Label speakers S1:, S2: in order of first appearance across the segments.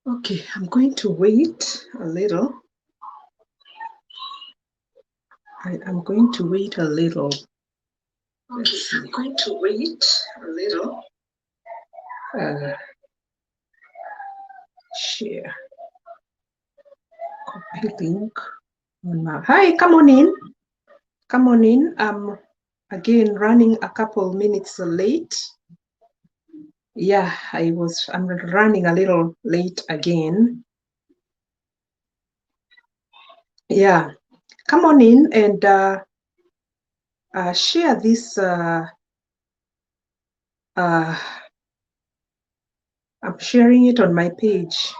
S1: Okay, I'm going to wait a little. I'm going to wait a little. Okay, I'm going to wait a little. Uh, Share. Copy link. Hi, come on in. Come on in. I'm again running a couple minutes late. Yeah, I'm running a little late again. Yeah, come on in and share this. I'm sharing it on my page.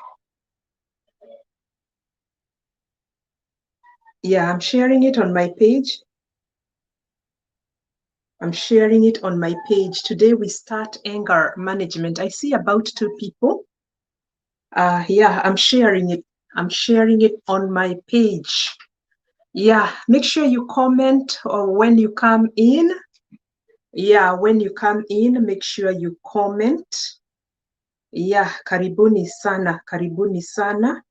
S1: Yeah, I'm sharing it on my page. I'm sharing it on my page. Today we start anger management. I see about 2 people. Yeah, I'm sharing it. I'm sharing it on my page. Yeah, make sure you comment or when you come in. Yeah, when you come in, make sure you comment. Yeah, karibuni sana, karibuni sana,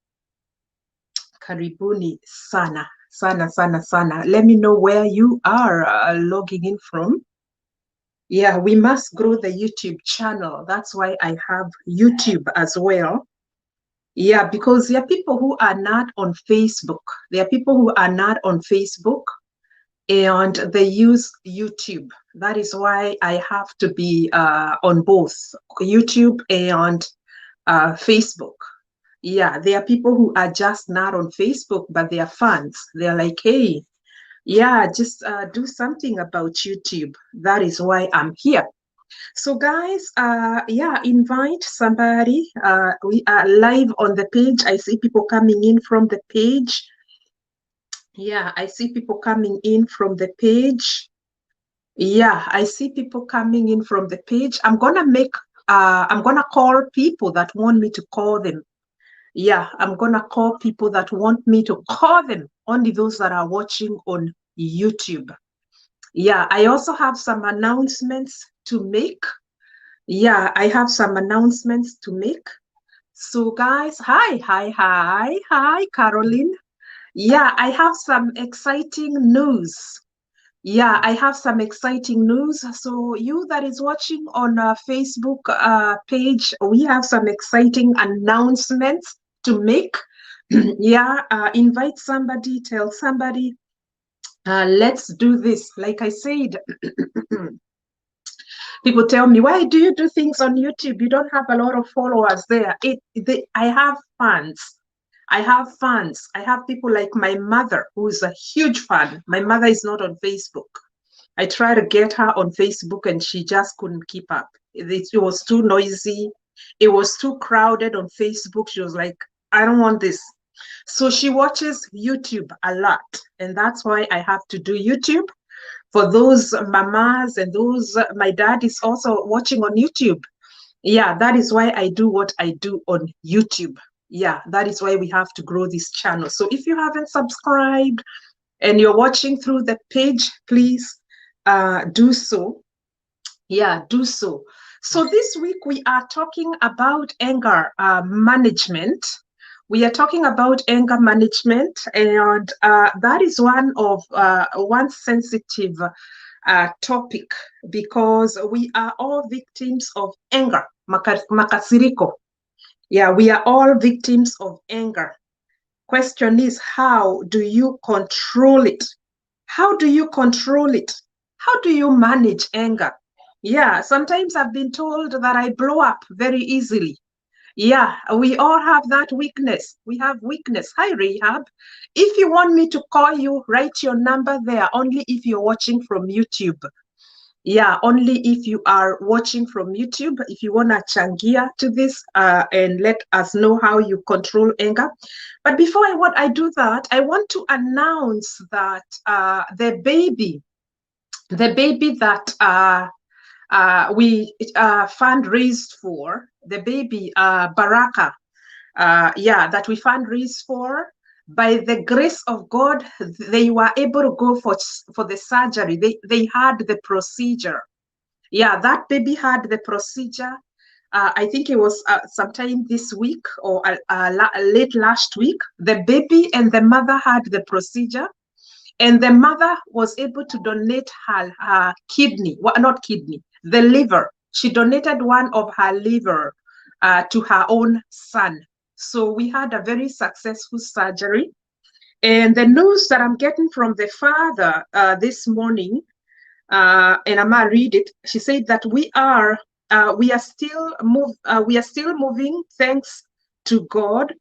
S1: karibuni sana, sana, sana, sana. Let me know where you are logging in from. Yeah, we must grow the YouTube channel. That's why I have YouTube as well. Yeah, because there are people who are not on Facebook. There are people who are not on Facebook and they use YouTube. That is why I have to be on both YouTube and Facebook. Yeah, there are people who are just not on Facebook, but they are fans. They're like, hey, yeah, just do something about YouTube. That is why I'm here. So guys, yeah, invite somebody. We are live on the page. I see people coming in from the page. Yeah, I see people coming in from the page. Yeah, I see people coming in from the page. I'm gonna call people that want me to call them. Yeah, I'm gonna call people that want me to call them, only those that are watching on YouTube. Yeah, I also have some announcements to make. Yeah, I have some announcements to make. So guys, hi, Caroline. Yeah, I have some exciting news. Yeah, I have some exciting news. So you that is watching on Facebook page, we have some exciting announcements to make. Yeah, invite somebody, tell somebody, let's do this. Like I said, people tell me, why do you do things on YouTube? You don't have a lot of followers there. I have fans. I have fans. I have people like my mother, who's a huge fan. My mother is not on Facebook. I tried to get her on Facebook and she just couldn't keep up. It was too noisy. It was too crowded on Facebook. She was like, I don't want this. So she watches YouTube a lot. And that's why I have to do YouTube for those mamas and those, my dad is also watching on YouTube. Yeah, that is why I do what I do on YouTube. Yeah, that is why we have to grow this channel. So if you haven't subscribed and you're watching through the page, please do so. Yeah, do so. So this week we are talking about anger management. We are talking about anger management, and that is one sensitive topic because we are all victims of anger, makasiriko. Yeah, we are all victims of anger. Question is, how do you control it? How do you control it? How do you manage anger? Yeah, sometimes I've been told that I blow up very easily. Yeah, we all have that weakness. We have weakness. Hi, Rehab. If you want me to call you, write your number there, only if you're watching from YouTube. Yeah, only if you are watching from YouTube. If you want to changia to this and let us know how you control anger. But before I do that, I want to announce that the baby that we fundraised for, the baby Baraka, yeah, that we fundraised for, by the grace of God, they were able to go for the surgery. They had the procedure. Yeah, that baby had the procedure. I think it was sometime this week or late last week. The baby and the mother had the procedure, and the mother was able to donate her kidney, well, not kidney, the liver. She donated one of her liver to her own son. So we had a very successful surgery. And the news that I'm getting from the father this morning, and I'm gonna read it. She said that we are still moving, thanks to God.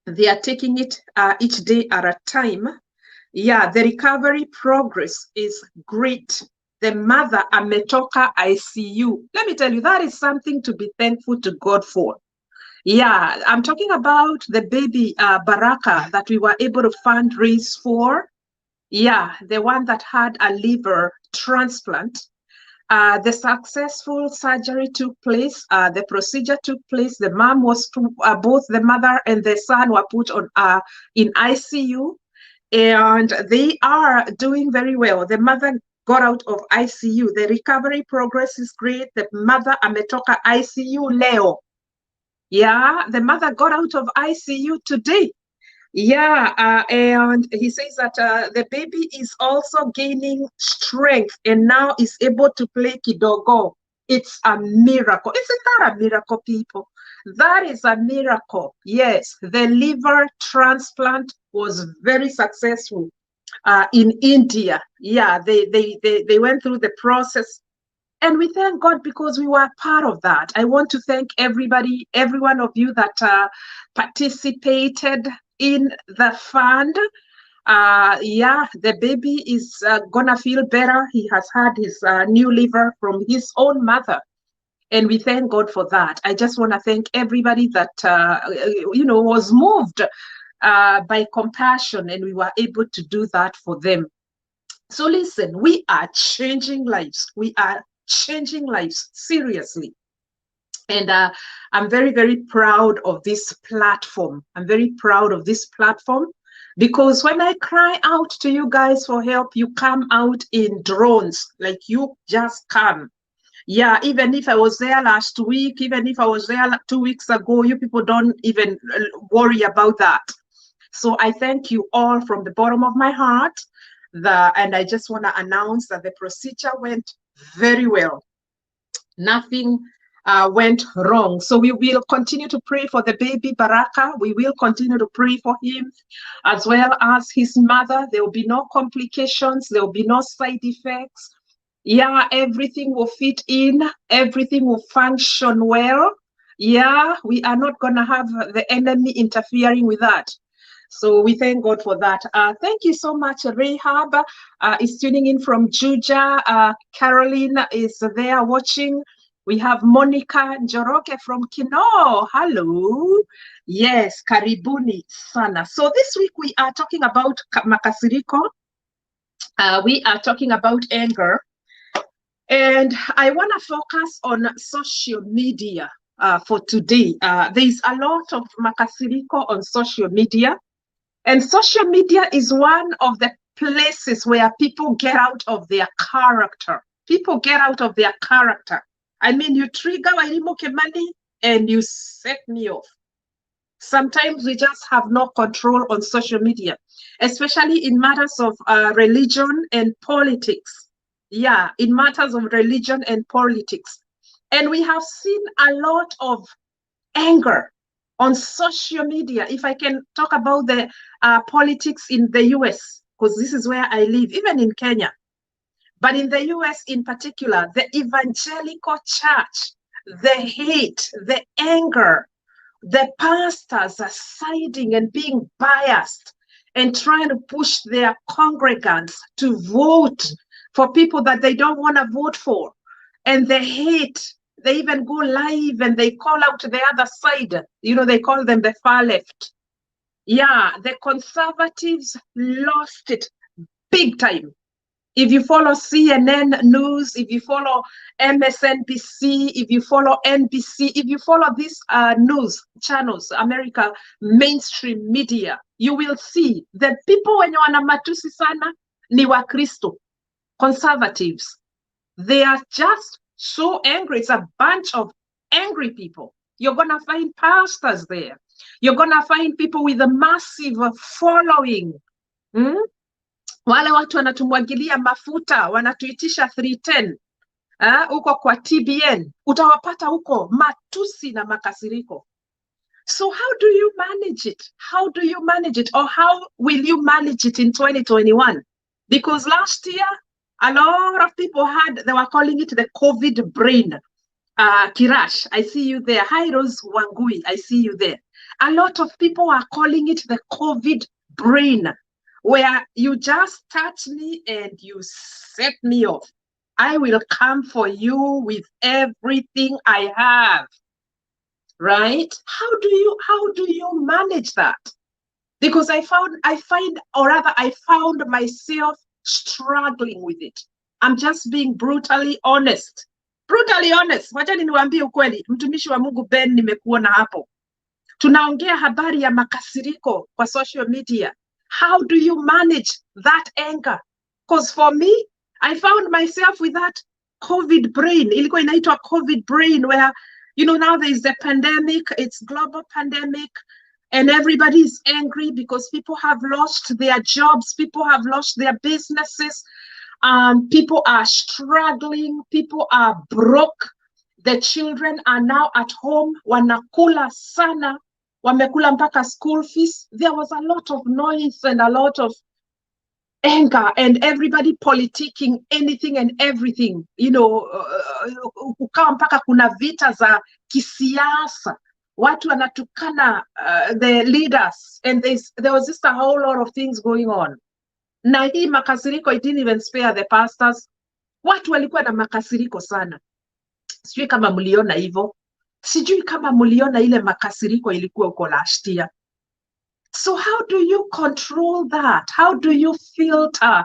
S1: They are taking it each day at a time. Yeah, the recovery progress is great. The mother ametoka ICU. Let me tell you, that is something to be thankful to God for. Yeah, I'm talking about the baby Baraka that we were able to fundraise for. Yeah, the one that had a liver transplant. The successful surgery took place. The procedure took place. The mom was both the mother and the son were put on in ICU, and they are doing very well. The mother got out of ICU. The recovery progress is great. The mother ametoka ICU leo. Yeah, the mother got out of ICU today. Yeah, and he says that the baby is also gaining strength and now is able to play kidogo. It's a miracle. Isn't that a miracle, people? That is a miracle. Yes, the liver transplant was very successful in India. Yeah, they went through the process. And we thank God because we were part of that. I want to thank everybody, every one of you that participated in the fund. Yeah, the baby is gonna feel better. He has had his new liver from his own mother. And we thank God for that. I just want to thank everybody that, was moved by compassion, and we were able to do that for them. So listen, we are changing lives. We are changing lives, seriously. And I'm very, very proud of this platform. I'm very proud of this platform because when I cry out to you guys for help, you come out in drones, like you just come. Yeah, even if I was there last week, even if I was there 2 weeks ago, you people don't even worry about that. So I thank you all from the bottom of my heart. And I just want to announce that the procedure went very well. Nothing went wrong. So we will continue to pray for the baby Baraka. We will continue to pray for him as well as his mother. There will be no complications. There will be no side effects. Yeah, everything will fit in. Everything will function well. Yeah, we are not going to have the enemy interfering with that. So we thank God for that. Thank you so much. Rahab is tuning in from Juja. Caroline is there watching. We have Monica Njoroge from Kino. Hello. Yes, karibuni sana. So this week we are talking about makasiriko. We are talking about anger. And I want to focus on social media for today. There's a lot of makasiriko on social media. And social media is one of the places where people get out of their character. People get out of their character. I mean, you trigger Wairimu Kimani and you set me off. Sometimes we just have no control on social media, especially in matters of religion and politics. Yeah, in matters of religion and politics. And we have seen a lot of anger on social media. If I can talk about the politics in the US, because this is where I live, even in Kenya. But in the US in particular, the evangelical church, the hate, the anger, the pastors are siding and being biased and trying to push their congregants to vote for people that they don't want to vote for. And the hate, they even go live and they call out to the other side. You know, they call them the far left. Yeah, the conservatives lost it big time. If you follow CNN News, if you follow MSNBC, if you follow NBC, if you follow these news channels, America mainstream media, you will see the people wenye wana matusi sana ni Wakristo, conservatives. They are just so angry. It's a bunch of angry people. You're going to find pastors there. You're going to find people with a massive following. Hmm? Wale watu wanatumwagilia mafuta, wanatuitisha 310 huko kwa TBN, utawapata huko matusi na makasiriko. So how do you manage it? How do you manage it? Or how will you manage it in 2021? Because last year, a lot of people they were calling it the COVID brain. Kirash, I see you there. Hi, Rose Wangui, I see you there. A lot of people are calling it the COVID brain, where you just touch me and you set me off. I will come for you with everything I have. Right? How do you manage that? Because I found myself struggling with it. I'm just being brutally honest. Brutally honest. Wacha niwaambie ukweli, mtumishi wa Mungu Ben, nimekuona hapo. Tunaongea habari ya makasiriko kwa social media. How do you manage that anger? Because for me, I found myself with that COVID brain. Ilikuwa inaitwa COVID brain, where, now there is a pandemic, it's global pandemic, and everybody is angry because people have lost their jobs, people have lost their businesses, people are struggling, people are broke, the children are now at home, wanakula sana, wamekula mpaka school fees. There was a lot of noise and a lot of anger, and everybody politicking anything and everything, mpaka kuna vita za kisiasa, watu wanatukana the leaders, and there was just a whole lot of things going on. Na hii makasiriko, it didn't even spare the pastors. Watu walikuwa na makasiriko sana. Sijui kama mliona hivyo. Sijui kama mliona ile makasiriko ilikuwa uko last year. So how do you control that? How do you filter,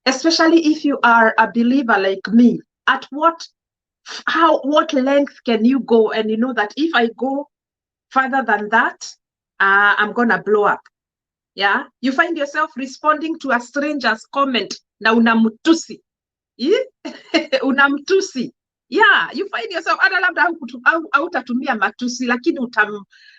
S1: especially if you are a believer like me? At what length can you go, and you know that if I go further than that, I'm gonna blow up? Yeah, you find yourself responding to a stranger's comment na unamtusi. Unamtusi. Yeah, you find yourself, hata labda hautatumia matusi, lakini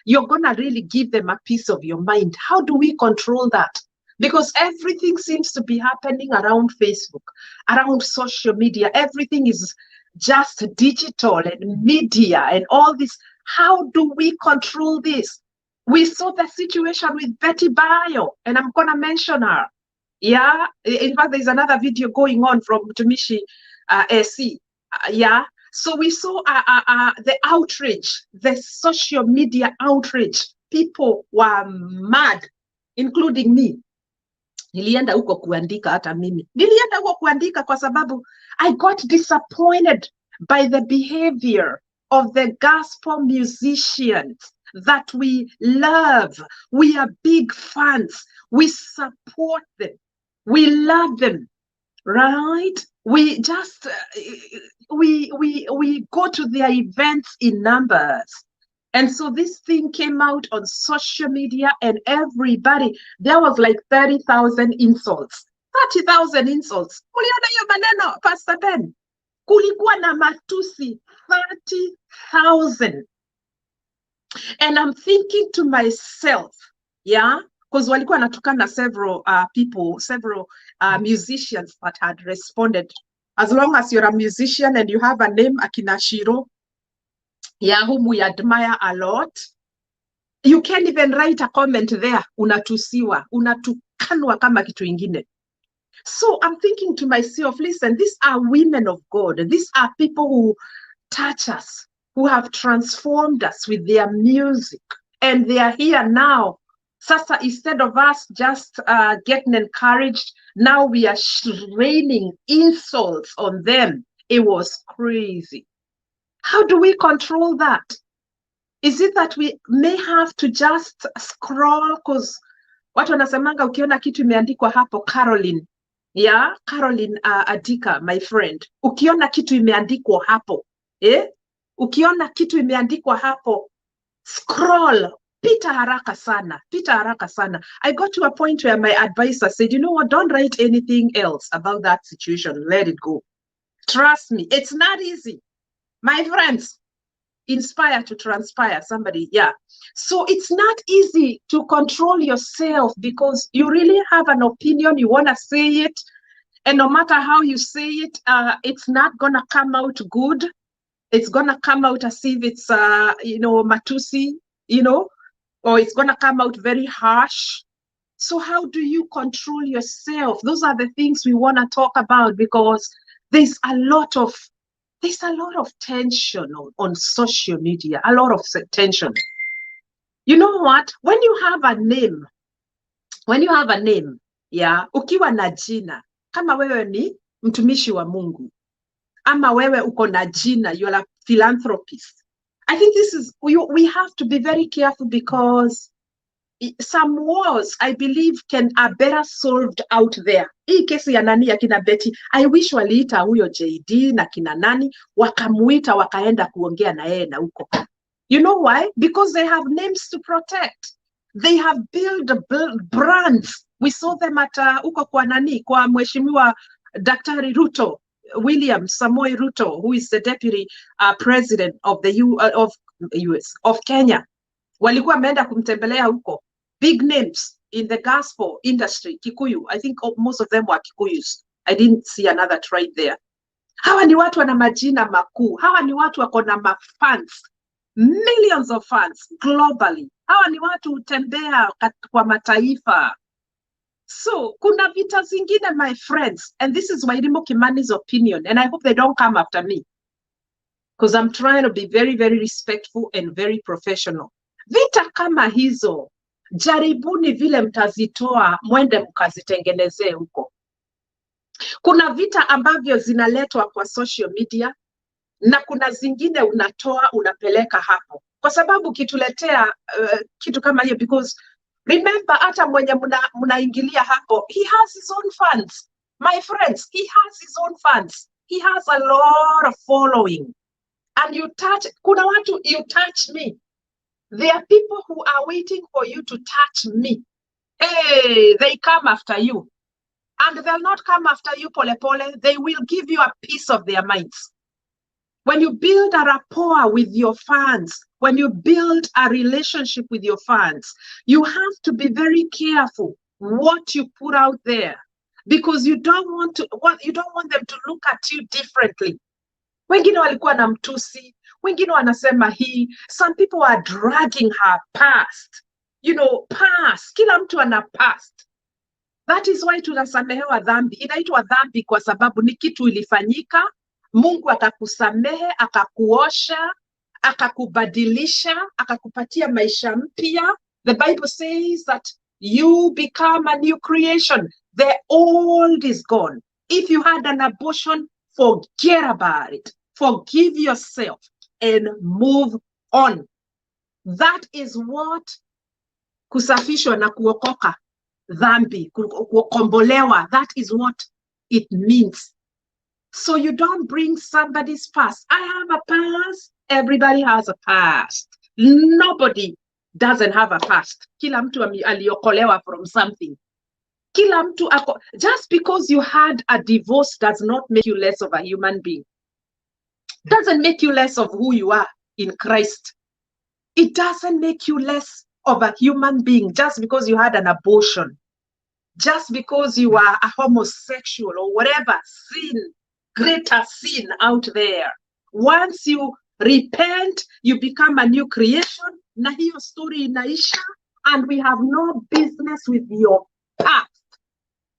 S1: you're gonna really give them a piece of your mind. How do we control that? Because everything seems to be happening around Facebook, around social media. Everything is just digital and media and all this. How do we control this? We saw the situation with Betty Bayo, and I'm gonna mention her. Yeah, in fact, there's another video going on from Tumishi SC. Yeah, so we saw the outrage, the social media outrage. People were mad, including me. Nilienda huko kuandika, hata mimi nilienda huko kuandika kwa sababu I got disappointed by the behavior of the gospel musicians that we love. We are big fans. We support them. We love them, right? We just we go to their events in numbers. And so this thing came out on social media, and everybody, there was like 30,000 insults. 30,000 insults. Uliona hiyo maneno, Pastor Ben? Kulikuwa na matusi 30,000. And I'm thinking to myself, yeah, because walikuwa natukana several people, several musicians that had responded. As long as you're a musician and you have a name, Akina Shiro, yeah, whom we admire a lot, you can't even write a comment there. Unatusiwa, unatukanwa kama kitu ingine. So I'm thinking to myself, listen, these are women of God. These are people who touch us, who have transformed us with their music, and they are here now. Sasa, instead of us just getting encouraged, now we are raining insults on them. It was crazy. How do we control that? Is it that we may have to just scroll? Because watu wanasemanga ukiona kitu imeandikwa hapo, Caroline, yeah, Caroline Adika, my friend, ukiona kitu imeandikwa hapo, ukiona kitu imeandikwa hapo, scroll, pita haraka sana, pita haraka sana. I got to a point where my advisor said, you know what, don't write anything else about that situation, let it go. Trust me, it's not easy. My friends, inspire to transpire, somebody, yeah. So it's not easy to control yourself because you really have an opinion, you want to say it, and no matter how you say it, it's not gonna come out good. It's gonna come out as if it's matusi, or it's gonna come out very harsh. So how do you control yourself? Those are the things we want to talk about, because there's a lot of tension on social media, a lot of tension. You know what? When you have a name, yeah, ukiwa na jina, kama wewe ni mtumishi wa Mungu, ama wewe uko na jina, you're a philanthropist. I think we have to be very careful, because some wars, I believe, are better solved out there. Hii kesi ya nani ya kina Betty, I wish waliita huyo JD na kina nani, wakamuita wakaenda kuongea na yeye na huko. You know why? Because they have names to protect. They have built brands. We saw them at huko kwa nani, kwa mheshimiwa Daktari Ruto, William Samoei Ruto, who is the deputy president of the US of Kenya. Walikuwa wameenda kumtembelea huko. Big names in the gospel industry, Kikuyu. I think most of them were Kikuyus. I didn't see another tribe there. Hawa ni watu wana majina makuu. Hawa ni watu wako na mafans, millions of fans globally. Hawa ni watu hutembea kwa mataifa. So kuna vita zingine, my friends, and this is Wairimu Kimani's opinion, and I hope they don't come after me, because I'm trying to be very, very respectful and very professional. Vita kama hizo, jaribuni vile mtazitoa, mwende mkazitengenezee huko. Kuna vita ambavyo zinaletwa kwa social media, na kuna zingine unatoa unapeleka hapo, kwa sababu kituletea kitu kama hiyo, because remember, hata mwenye mnaingilia hapo, he has his own fans. My friends, he has his own fans. He has a lot of following. And kuna watu, you touch me. There are people who are waiting for you to touch me. Hey, they come after you. And they'll not come after you pole pole. They will give you a piece of their minds. When you build a rapport with your fans, when you build a relationship with your fans, you have to be very careful what you put out there, because you don't want them to look at you differently. Wengine walikuwa na mtusi, wengine wanasema hii. Some people are dragging her past. Past. Kila mtu ana past. That is why tunasamehewa dhambi. Inaitwa dhambi kwa sababu ni kitu ilifanyika. Mungu akakusamehe, akakuosha, akakubadilisha, akakupatia maisha mpya. The Bible says that you become a new creation. The old is gone. If you had an abortion, forget about it. Forgive yourself and move on. That is what kusafishwa na kuokoka dhambi, kukombolewa. That is what it means. So you don't bring somebody's past. I have a past. Everybody has a past. Nobody doesn't have a past. Kila mtu aliokolewa from something. Kila mtu just because you had a divorce does not make you less of a human being. Doesn't make you less of who you are in Christ. It doesn't make you less of a human being just because you had an abortion. Just because you are a homosexual or whatever sin, greater sin out there. Once you repent, you become a new creation. Na hiyo story inaisha, and we have no business with your past.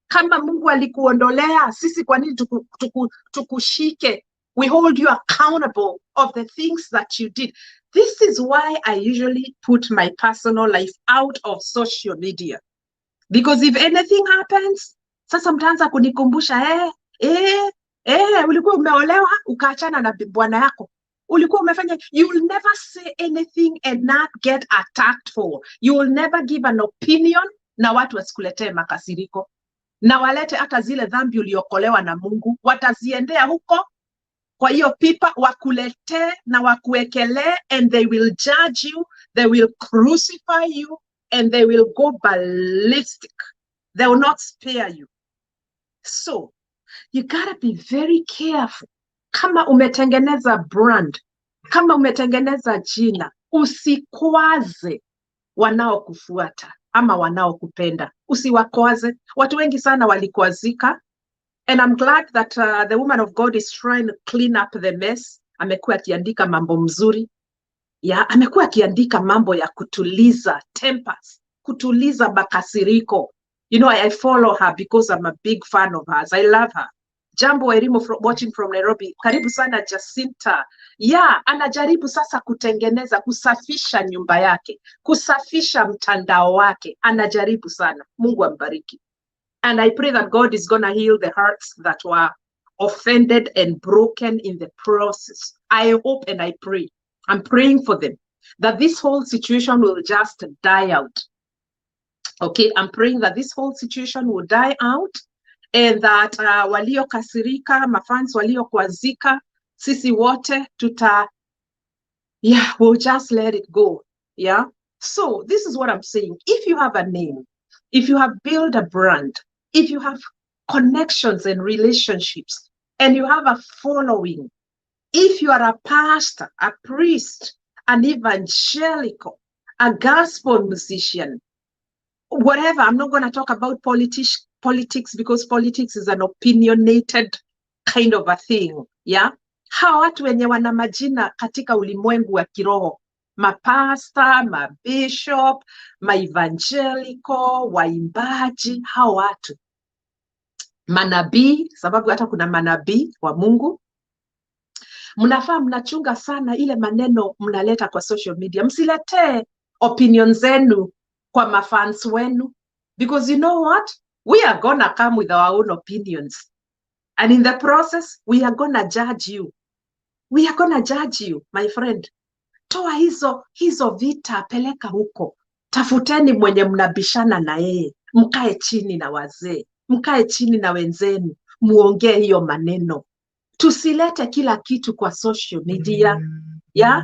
S1: Kama Mungu alikuondolea, sisi kwa nini tukushike? We hold you accountable of the things that you did. This is why I usually put my personal life out of social media. Because if anything happens, sasa mtaanza kunikumbusha, ulikuwa umeolewa ukaachana na bwana yako. Ulikuwa umefanya. You will never say anything and not get attacked for. You will never give an opinion na watu wasikuletee makasiriko. Na walete hata zile dhambi uliokolewa na Mungu, wataziendea huko kwa hiyo pipa, wakuletee na wakuekelee, and they will judge you, they will crucify you, and they will go ballistic. They will not spare you. So you gotta be very careful. Kama umetengeneza brand, Kama umetengeneza jina, usikwaze wanaokufuata ama wanaokupenda, usiwakwaze. Watu wengi sana walikwazika, and I'm glad that the woman of God is trying to clean up the mess. Amekuwa akiandika mambo mzuri, ya amekuwa akiandika mambo ya kutuliza tempers, kutuliza makasiriko. You know, I follow her because I'm a big fan of hers. I love her. Jambo Wairimu watching from Nairobi. Karibu sana Jacinta. Yeah, anajaribu sasa kutengeneza, kusafisha nyumba yake, kusafisha mtandao wake. Anajaribu sana. Mungu ambariki. And I pray that God is going to heal the hearts that were offended and broken in the process. I hope and I pray. I'm praying for them that this whole situation will just die out. Okay, I'm praying that this whole situation will die out, and that waliokasirika, mafans waliokwazika, sisi wote we'll just let it go. Yeah. So this is what I'm saying. If you have a name, if you have built a brand, if you have connections and relationships, and you have a following, if you are a pastor, a priest, an evangelical, a gospel musician, whatever, I'm not going to talk about politics because politics is an opinionated kind of a thing. Yeah. Hawa watu wenye wana majina katika ulimwengu wa kiroho, mapasta, mabishop, maevangelical, waimbaji, hawa watu, manabii, sababu hata kuna manabii wa Mungu, mnafaa mnachunga sana ile maneno mnaleta kwa social media. Msiletee opinion zenu kwa mafans wenu, because you know what, we are gonna come with our own opinions, and in the process we are gonna judge you. We are gonna judge you, my friend. Toa hizo vita, peleka huko. Tafuteni mwenye mnabishana na yeye, mkae chini na wazee, mkae chini na wenzenu, muongee hiyo maneno. Tusilete kila kitu kwa social media. Yeah.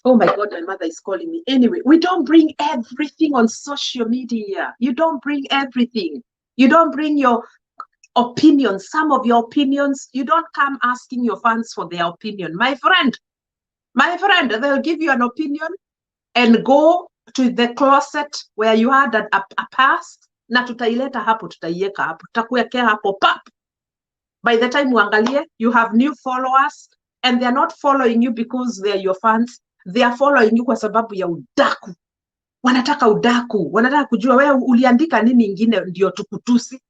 S1: Oh my God, my mother is calling me. Anyway, we don't bring everything on social media. You don't bring everything. You don't bring your opinions, some of your opinions. You don't come asking your fans for their opinion. My friend, they'll give you an opinion and go to the closet where you had a past, na tutaileta hapo, tutaiweka hapo, tutakuwekea hapo pap. By the time uangalie, you have new followers, and they're not following you because they're your fans. They are following you kwa sababu ya udaku. Wanataka udaku. Wanataka kujua wewe uliandika nini ingine ndio tukutusi.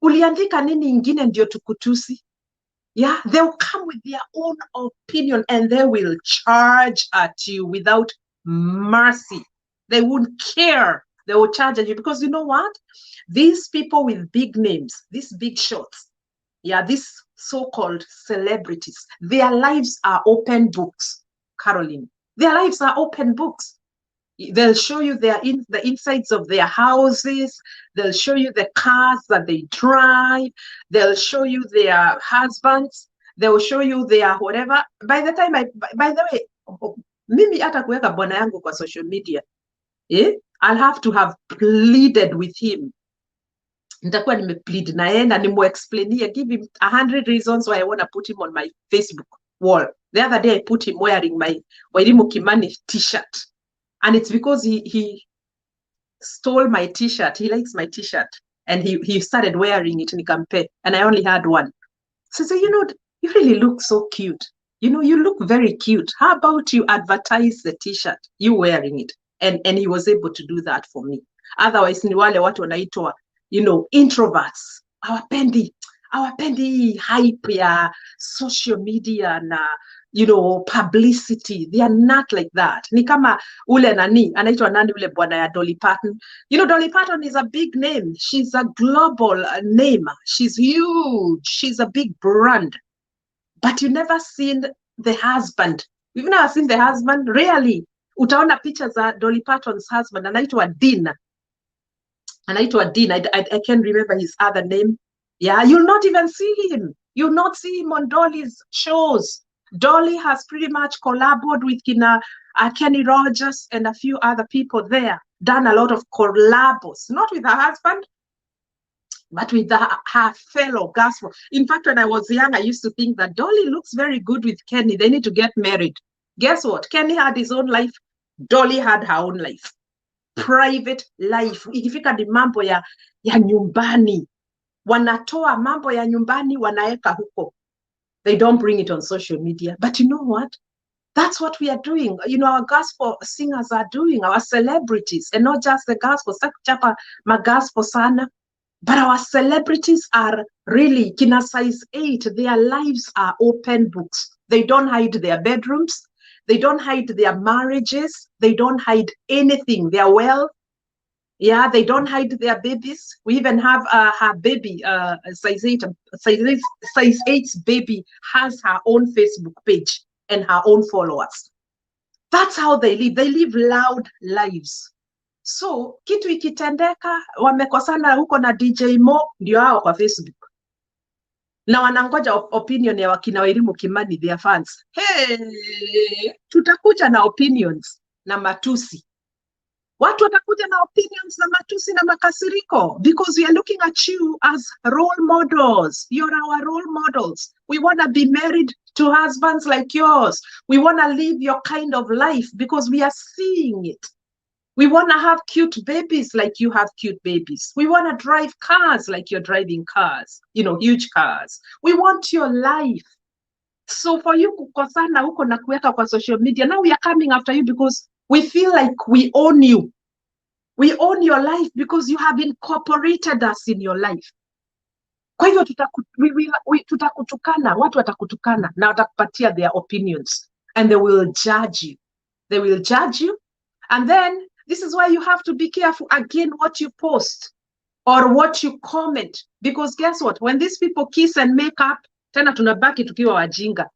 S1: Uliandika nini ingine ndio tukutusi. Yeah, they'll come with their own opinion and they will charge at you without mercy. They won't care. They will charge at you because you know what? These people with big names, these big shots, yeah, these so-called celebrities, their lives are open books, Caroline. Their lives are open books. They'll show you the insides of their houses. They'll show you the cars that they drive. They'll show you their husbands. They'll show you their whatever. By the way, mimi hata kuweka bwana yangu kwa social media, I'll have to have pleaded with him. Nitakuwa nimeplead na yeye na nimuexplainia, give him 100 reasons why I want to put him on my Facebook wall. The other day I put him wearing my Wairimu Kimani t-shirt. And it's because he stole my t-shirt. He likes my t-shirt. And he started wearing it in campaign. And I only had one. So you know, you really look so cute. You know, you look very cute. How about you advertise the t-shirt, you wearing it? And he was able to do that for me. Otherwise, ni wale watu wanaitwa, you know, introverts. Hawapendi hype ya social media na, you know, publicity. They are not like that. Ni kama ule nani, anaitwa nani ule bwana ya Dolly Parton. You know, Dolly Parton is a big name. She's a global name. She's huge. She's a big brand. But you never seen the husband. You've never seen the husband? Really? Utaona pictures za Dolly Parton's husband. Anaitwa Dean. I can't remember his other name. Yeah, you'll not even see him. You'll not see him on Dolly's shows. Dolly has pretty much collaborated with Kenny Rogers and a few other people there, done a lot of collabos, not with her husband, but with her fellow gospel. In fact, when I was young, I used to think that Dolly looks very good with Kenny. They need to get married. Guess what? Kenny had his own life. Dolly had her own life. Private life. Ikifika ni mambo ya nyumbani. Wanatoa mambo ya nyumbani wanaeka huko. They don't bring it on social media. But you know what? That's what we are doing. You know, our gospel singers are doing, our celebrities, and not just the gospel. Chapa gospel sana. But our celebrities are really kina size 8. Their lives are open books. They don't hide their bedrooms. They don't hide their marriages. They don't hide anything. They are well. Yeah, they don't hide their babies. We even have her baby, size 8's baby has her own Facebook page and her own followers. That's how they live. They live loud lives. So kitu ikitendeka, wamekosana huko na DJ Mo, ndio hao kwa Facebook. Na wanangoja opinion ya wakina Wairimu Kimani, their fans. Hey, tutakuja na opinions na matusi. Watu watakuja na opinions na matusi na makasiriko, because we are looking at you as role models. You're our role models. We want to be married to husbands like yours. We want to live your kind of life because we are seeing it. We want to have cute babies like you have cute babies. We want to drive cars like you're driving cars, you know, huge cars. We want your life. So for you kukosana huko na kuweka kwa social media, now we are coming after you because we feel like we own you. We own your life because you have incorporated us in your life. Kwa hivyo tutakutukana, watu watakutukana na watakupatia their opinions and they will judge you. They will judge you, and then this is why you have to be careful again what you post or what you comment, because guess what? When these people kiss and make up, tena tunabaki tukiwa wajinga.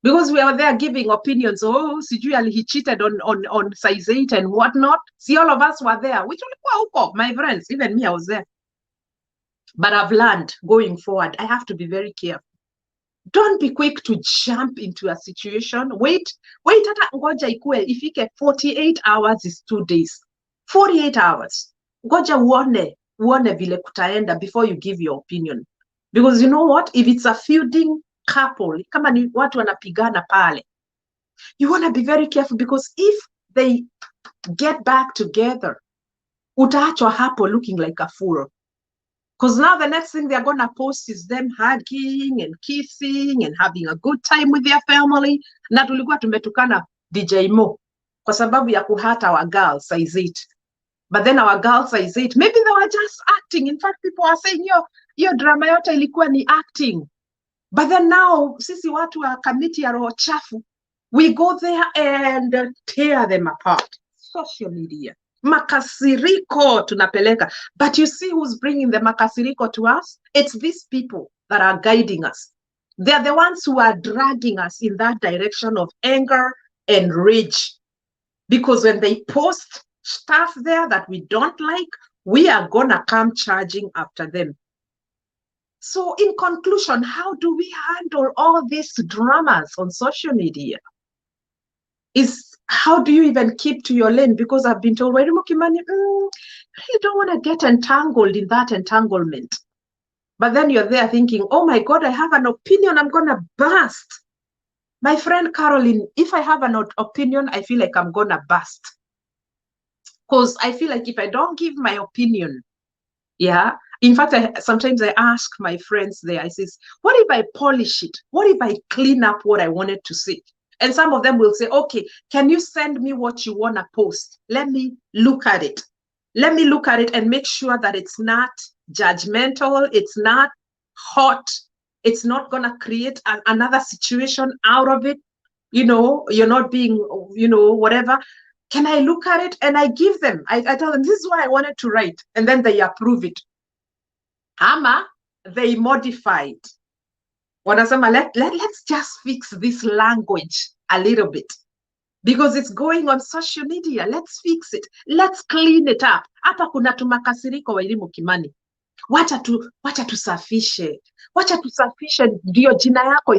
S1: Because we are there giving opinions. Oh, sijui he cheated on size 8 and whatnot. See, all of us were there. Which my friends, even me, I was there. But I've learned going forward, I have to be very careful. Don't be quick to jump into a situation. Wait, hata ngoja ikue ifike 48 hours is 2 days. 48 hours. Ngoja uone vile kutaenda before you give your opinion. Because you know what? If it's a feuding couple, kama ni watu wanapigana pale, you want to be very careful, because if they get back together, utaachwa hapo looking like a fool. Because now the next thing they're gonna post is them hugging and kissing and having a good time with their family. Na tulikuwa tumetukana DJ Mo kwa sababu ya kuhata our girl size 8. But then our girl size 8, maybe they were just acting. In fact, people are saying yo drama yote ilikuwa ni acting. But then now, sisi watu wa kamiti ya roho chafu, we go there and tear them apart. Social media. Makasiriko tunapeleka. But you see who's bringing the makasiriko to us? It's these people that are guiding us. They're the ones who are dragging us in that direction of anger and rage. Because when they post stuff there that we don't like, we are gonna come charging after them. So in conclusion, how do we handle all these dramas on social media? How do you even keep to your lane? Because I've been told, Wairimu Kimani, you don't want to get entangled in that entanglement. But then you're there thinking, oh my God, I have an opinion, I'm going to burst. My friend Caroline, if I have an opinion, I feel like I'm going to burst. Because I feel like if I don't give my opinion, yeah, in fact, sometimes I ask my friends there, I say, what if I polish it? What if I clean up what I wanted to say? And some of them will say, okay, can you send me what you want to post? Let me look at it. Let me look at it and make sure that it's not judgmental. It's not hot. It's not going to create another situation out of it. You know, you're not being, you know, whatever. Can I look at it? And I give them, I tell them, this is what I wanted to write. And then they approve it. Ama, they modified. Wanasema, let's just fix this language a little bit. Because it's going on social media. Let's fix it. Let's clean it up. Hapa kuna tumakasiriko Wairimu Kimani. Wacha tusafishe. Wacha tusafishe ndio jina yako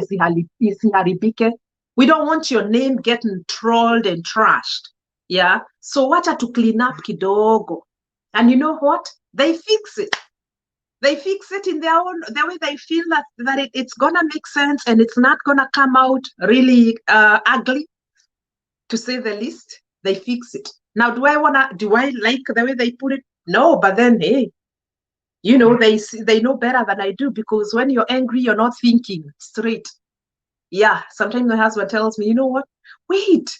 S1: isiharibike. We don't want your name getting trolled and trashed. Yeah. So wacha to clean up kidogo. And you know what? They fix it. They fix it in the way they feel that it's gonna make sense and it's not gonna come out really ugly. to say the least. They fix it. Now, do I like the way they put it? No, but then, hey, you know, they know better than I do, because when you're angry, you're not thinking straight. Yeah, sometimes my husband tells me, you know what? Wait,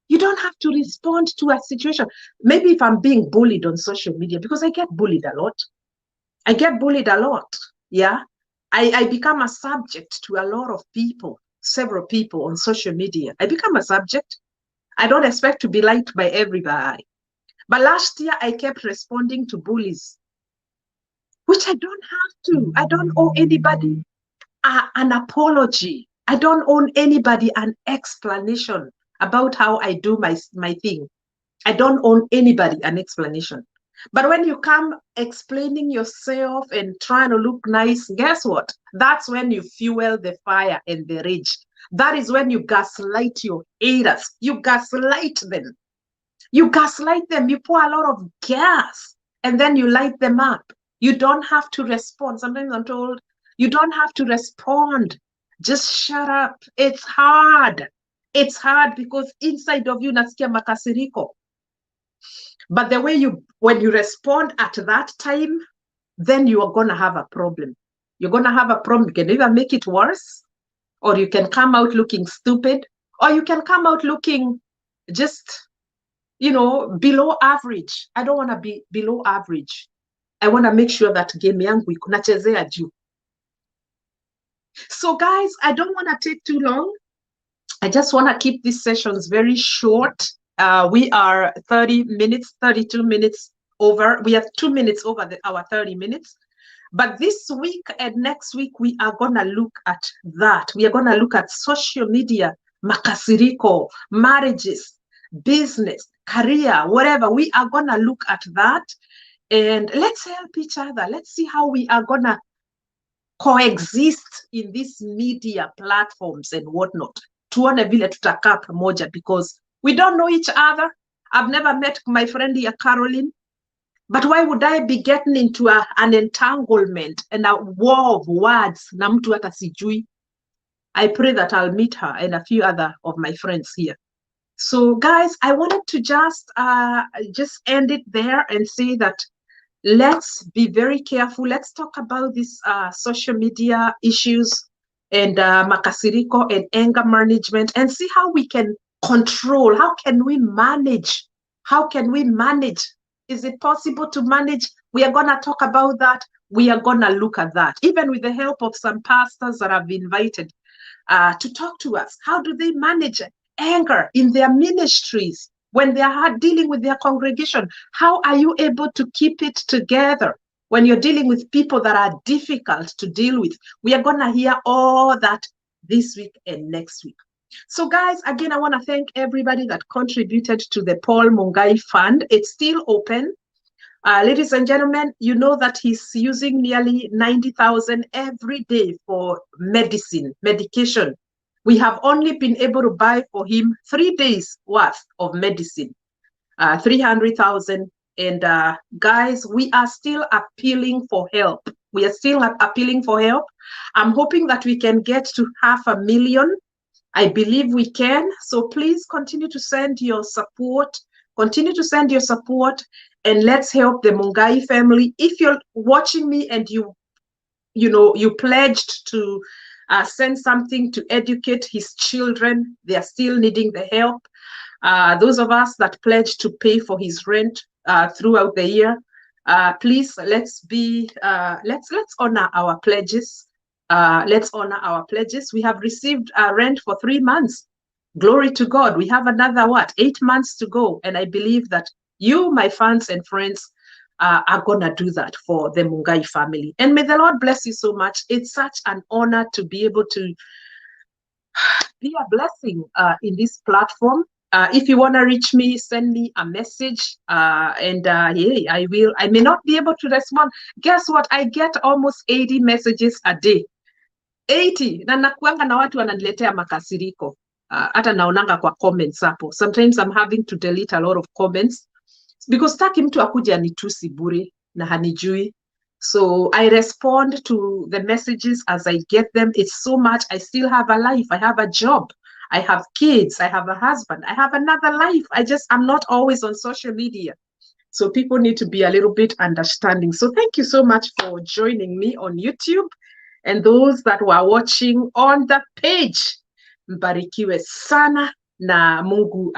S1: you don't have to respond to a situation. Maybe if I'm being bullied on social media, because I get bullied a lot. I get bullied a lot. Yeah. I become a subject to a lot of people, several people on social media. I become a subject. I don't expect to be liked by everybody. But last year, I kept responding to bullies, which I don't have to. I don't owe anybody an apology. I don't owe anybody an explanation about how I do my thing. I don't owe anybody an explanation. But when you come explaining yourself and trying to look nice, guess what? That's when you fuel the fire and the rage. That is when you gaslight your haters. You gaslight them. You gaslight them. You pour a lot of gas and then you light them up. You don't have to respond. Sometimes I'm told, you don't have to respond. Just shut up. It's hard. It's hard because inside of you nasikia makasiriko. But the way when you respond at that time, then you are going to have a problem. You're going to have a problem. You can either make it worse, or you can come out looking stupid, or you can come out looking just, you know, below average. I don't want to be below average. I want to make sure that game yangu iko nachezea juu. So guys, I don't want to take too long. I just want to keep these sessions very short. We are 30 minutes, 32 minutes over. We have 2 minutes over our 30 minutes. But this week and next week, we are going to look at that. We are going to look at social media, makasiriko, marriages, business, career, whatever. We are going to look at that. And let's help each other. Let's see how we are going to coexist in these media platforms and whatnot. Tuone vile tutakaa pamoja, because we don't know each other. I've never met my friend here, Caroline. But why would I be getting into an entanglement and a war of words na mtu hata sijui? I pray that I'll meet her and a few other of my friends here. So guys, I wanted to just end it there and say that let's be very careful. Let's talk about these social media issues and makasiriko and anger management, and see how we can control. How can we manage? How can we manage? Is it possible to manage? We are going to talk about that. We are going to look at that, even with the help of some pastors that have been invited to talk to us. How do they manage anger in their ministries when they are dealing with their congregation? How are you able to keep it together when you're dealing with people that are difficult to deal with? We are going to hear all that this week and next week. So guys, again, I want to thank everybody that contributed to the Paul Mungai Fund. It's still open. Ladies and gentlemen, you know that he's using nearly 90,000 every day for medication. We have only been able to buy for him 3 days worth of medicine, 300,000. And guys, we are still appealing for help. We are still appealing for help. I'm hoping that we can get to 500,000. I believe we can. So please continue to send your support. Continue to send your support, and let's help the Mungai family. If you're watching me and you pledged to send something to educate his children, they are still needing the help. Those of us that pledged to pay for his rent throughout the year, please let's honor our pledges. Let's honor our pledges. We have received rent for 3 months. Glory to God. We have another 8 months to go, and I believe that you, my fans and friends, are gonna do that for the Mungai family. And may the Lord bless you so much. It's such an honor to be able to be a blessing in this platform. If you want to reach me, send me a message, and yeah, I will. I may not be able to respond. Guess what? I get almost 80 messages a day. 80. Na nakuanga na watu wananiletea makasiriko. Hata naonanga kwa comments hapo. Sometimes I'm having to delete a lot of comments because taki mtu akuje anitusi bure na hanijui. So I respond to the messages as I get them. It's so much. I still have a life. I have a job. I have kids, I have a husband, I have another life. I'm not always on social media. So people need to be a little bit understanding. So thank you so much for joining me on YouTube, and those that were watching on the page. Mbarikiwe sana na Mungu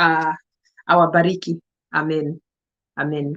S1: awabariki. Amen. Amen.